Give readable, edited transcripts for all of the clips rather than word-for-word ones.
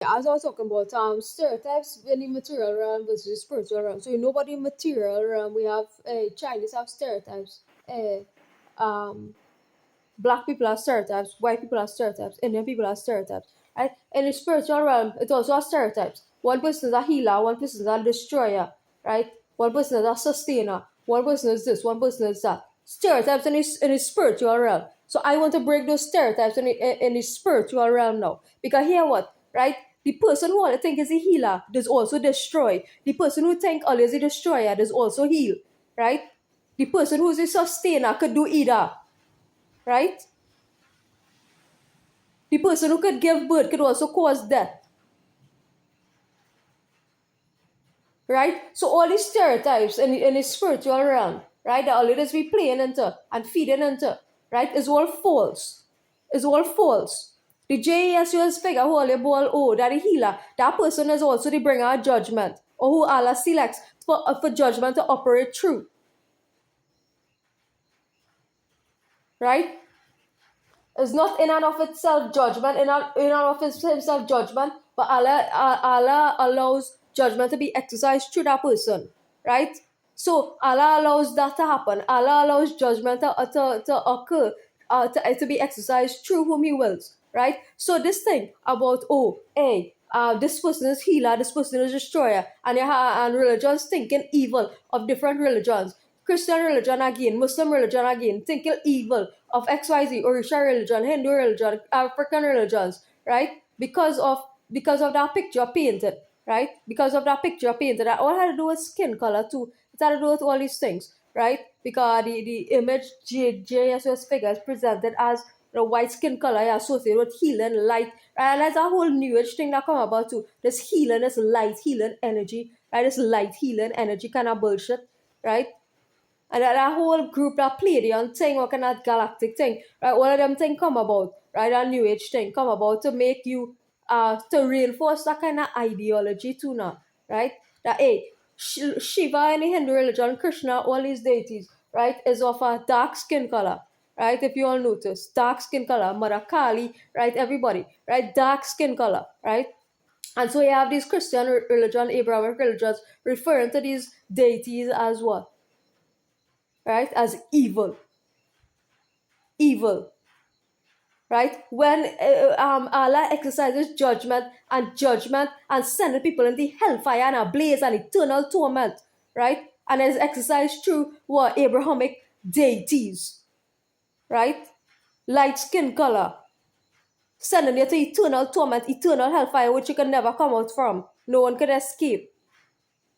As I was talking about stereotypes in the material realm versus the spiritual realm. So you know about the material realm, we have Chinese have stereotypes. Uh, um, Black people have stereotypes, white people have stereotypes, Indian people have stereotypes. Right? In the spiritual realm, it also has stereotypes. One person is a healer, one person is a destroyer, right? One person is a sustainer, one person is this, one person is that. Stereotypes in the spiritual realm. So I want to break those stereotypes in the spiritual realm now. Because here what, right? The person who I think is a healer does also destroy. The person who think all is a destroyer does also heal, right? The person who's a sustainer could do either, right? The person who could give birth could also cause death, right? So all these stereotypes in the spiritual realm, right, that all it is we playing into and feeding into, right, is all false. Is all false. The JESUS figure who all ball oh, that the healer, that person is also the bringer of judgment, or who Allah selects for judgment to operate through, right? It's not in and of itself judgment, in and of himself judgment, but Allah allows judgment to be exercised through that person, right? So Allah allows that to happen. Allah allows judgment to occur, to be exercised through whom He wills, right? So this thing about this person is healer, this person is destroyer, and religions thinking evil of different religions. Christian religion again, Muslim religion again, thinking evil of XYZ, Orisha religion, Hindu religion, African religions, right? Because of that picture painted, right? Because of that picture painted, that all had to do with skin color too. It had to do with all these things, right? Because the image JSS figure is presented as the white skin color associated with healing, light, right? And that's a whole new age thing that come about too. This healing, this light, healing energy, right? This light, healing energy kind of bullshit, right? And that whole group that Pleiadian thing, or kind of galactic thing, right? All of them thing come about, right? That new age thing come about to make you to reinforce that kind of ideology too now, right? That Shiva in the Hindu religion, Krishna, all these deities, right, is of a dark skin color. Right, if you all notice, dark skin color, Mother Kali, right, everybody, right, dark skin color, right, and so you have these Christian religion, Abrahamic religions referring to these deities as what, right? As evil. Evil. Right? When Allah exercises judgment and sending people into hellfire and a blaze and eternal torment, right? And is exercised through what Abrahamic deities, right? Light skin color, sending you to eternal torment, eternal hellfire, which you can never come out from. No one could escape,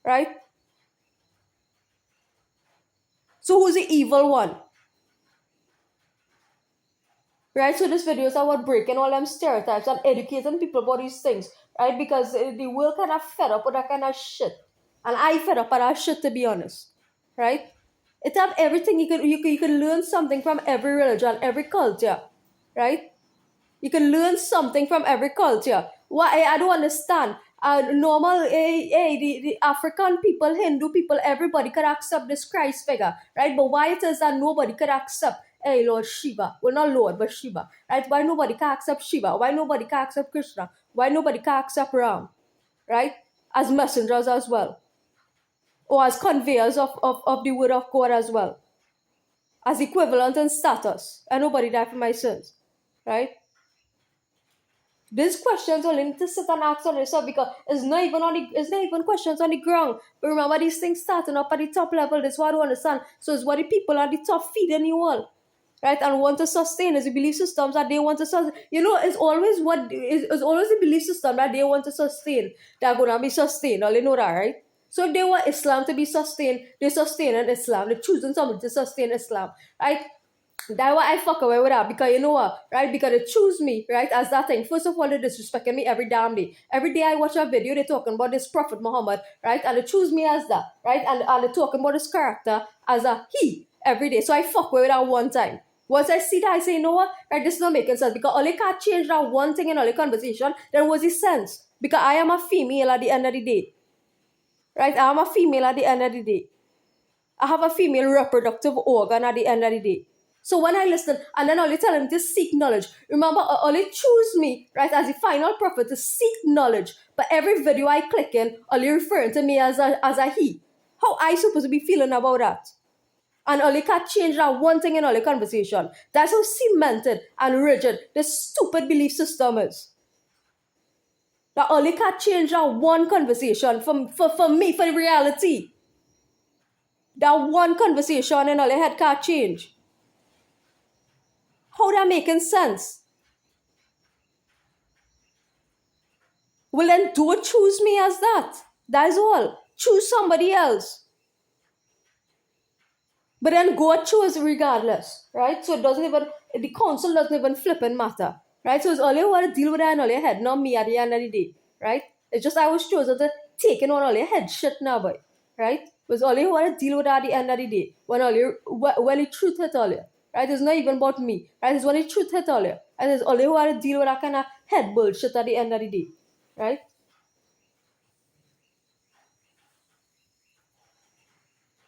right? So who's the evil one? Right, so this video is about breaking all them stereotypes and educating people about these things, right? Because the world kind of fed up with that kind of shit, and I fed up with that shit, to be honest, right? It have everything. You can learn something from every religion, every culture, right? You can learn something from every culture. Why I don't understand. Normal, the African people, Hindu people, everybody could accept this Christ figure, right? But why it is that nobody could accept, Lord Shiva? Well, not Lord, but Shiva, right? Why nobody can accept Shiva? Why nobody can accept Krishna? Why nobody can accept Ram, right? As messengers as well, or as conveyors of the word of God as well, as equivalent in status. And nobody died for my sins, right? These questions only need to sit and ask on yourself, because it's not even questions on the ground. But remember, these things starting up at the top level. That's what I don't understand. So it's what the people at the top feeding you all, right? And want to sustain is the belief systems that they want to sustain. It's always it's always the belief system that they want to sustain that are gonna be sustained. All you know that, right? So if they want Islam to be sustained, they sustain in Islam. They're choosing somebody to sustain Islam, right? That's why I fuck away with that, because you know what, right? Because they choose me, right, as that thing. First of all, they disrespecting me every damn day. Every day I watch a video, they talking about this Prophet Muhammad, right? And they choose me as that, right? And they talking about this character as a he every day. So I fuck away with that one time. Once I see that, I say, you know what, right, this is not making sense, because all they can't change that one thing in all the conversation, then what's the sense? Because I am a female at the end of the day, right? I am a female at the end of the day. I have a female reproductive organ at the end of the day. So when I listen, and then only tell him to seek knowledge. Remember, only choose me, right, as the final prophet to seek knowledge. But every video I click in, only referring to me as a he. How I supposed to be feeling about that? And only can change that one thing in all the conversation. That's how cemented and rigid this stupid belief system is. That only can change that one conversation for me, for the reality. That one conversation in all the head can't change. How that making sense? Well, then don't choose me as that. That is all. Choose somebody else. But then God chose regardless, right? So it doesn't even, the council doesn't even flipping matter, right? So it's all you want to deal with that in all your head, not me at the end of the day, right? It's just I was chosen to take on all your head shit now, boy, right? It's all you want to deal with at the end of the day, when the truth hit all you, right? It's not even about me, right? It's when the truth hit all you, and it's all you want to deal with that kind of head bullshit at the end of the day, right?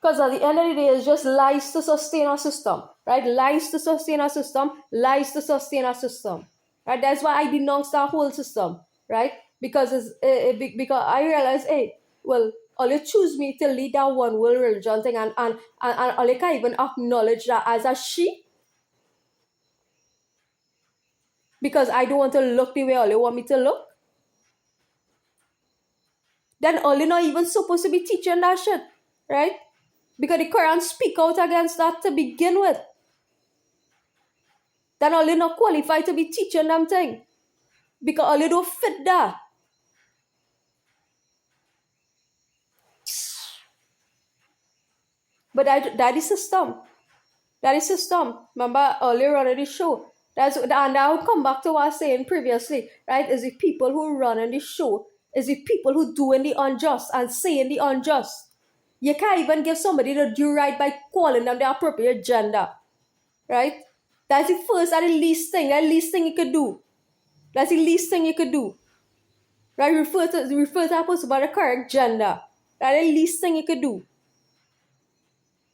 Because at the end of the day, it's just lies to sustain our system, right? Lies to sustain our system, lies to sustain our system, right? That's why I denounce that whole system, right? Because because I realize, hey, well, all you choose me to lead that one world religion thing, and all you can even acknowledge that as a she, because I don't want to look the way all you want me to look. Then all you not even supposed to be teaching that shit, right? Because the Quran speak out against that to begin with. Then all you not qualified to be teaching them thing. Because all you don't fit that. But that is system. That is system. Remember earlier on in the show. And I'll come back to what I was saying previously, right? Is the people who run in the show, is the people who doing the unjust and saying the unjust. You can't even give somebody the due right by calling them the appropriate gender. Right? That's the first and the least thing. That's the least thing you could do. That's the least thing you could do. Right? Refer to that person by the correct gender. That's the least thing you could do.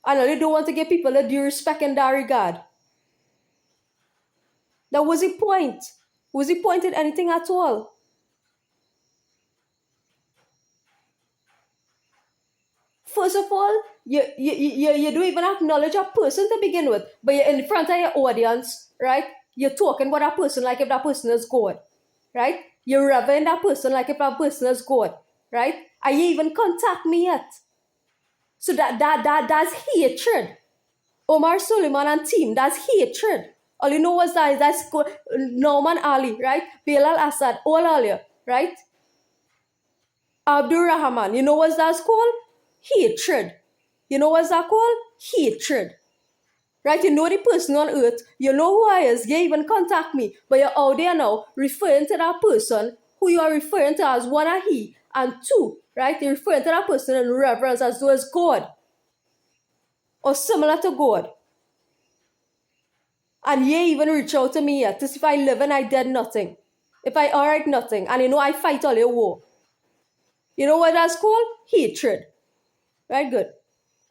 I know they don't want to give people the due respect in that regard. That was the point. Was the point in anything at all? First of all, you don't even acknowledge a person to begin with, but you're in front of your audience, right? You're talking about that person like if that person is God, right? You're revering that person like if that person is God, right? Are you even contact me yet? So that's hatred. Omar Suleiman and team, that's hatred. All you know was that's Norman Ali, right? Bilal Assad, all earlier, right? Abdul Rahman, you know what that's called? Hatred. You know what's that called? Hatred. Right? You know the person on earth, you know who I is, you even contact me, but you're out there now referring to that person who you are referring to as one a he, and two, right? You're referring to that person in reverence as though it's God. Or similar to God. And you even reach out to me yet to see if I live and I did nothing. If I alright nothing. And you know I fight all your war. You know what that's called? Hatred. Right, good.